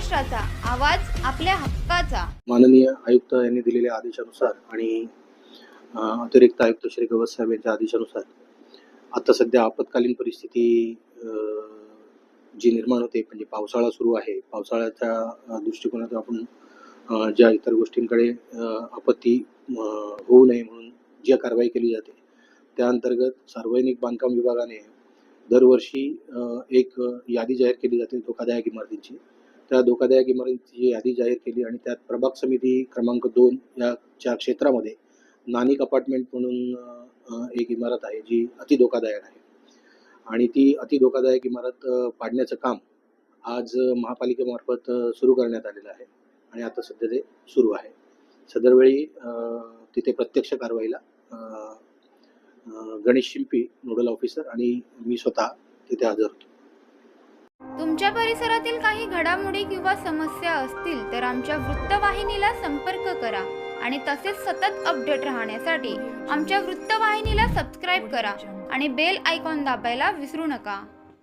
महाराष्ट्राचा आवाज आपल्या हक्काचा। माननीय आयुक्त यांनी दिलेल्या आदेशानुसार आणि अतिरिक्त आयुक्त श्री गवस साहेब यांच्या आदेशानुसार आता सध्या आपत्कालीन परिस्थिती जी निर्माण होते, म्हणजे पावसाळा सुरू आहे, पावसाळ्याच्या दृष्टिकोनातून आपण ज्या इतर गोष्टींकडे आपत्ती होऊ नये म्हणून जी कारवाई केली जाते त्या अंतर्गत सार्वजनिक बांधकाम विभागाने दरवर्षी एक यादी जाहीर केली जाते धोकादायक इमारतींची। त्या धोकादायक इमारतींची यादी जाहीर केली आणि त्यात प्रभाग समिती क्रमांक 2 या क्षेत्रामध्ये नानिक अपार्टमेंट म्हणून एक इमारत आहे जी अति धोकादायक आहे आणि ती अति धोकादायक इमारत पाडण्याचं काम आज महापालिकेमार्फत सुरू करण्यात आलेलं आहे आणि आता सध्या ते सुरू आहे। सदरवेळी तिथे प्रत्यक्ष कारवाईला गणेश शिंपी नोडल ऑफिसर आणि मी स्वतः तिथे हजर होतो। तुमच्या परिसरातील काही घडामोडी किंवा समस्या असतील तर आमच्या वृत्तवाहिनीला संपर्क करा आणि तसेच सतत अपडेट राहण्यासाठी आमच्या वृत्तवाहिनीला सबस्क्राईब करा आणि बेल आयकॉन दाबायला विसरू नका।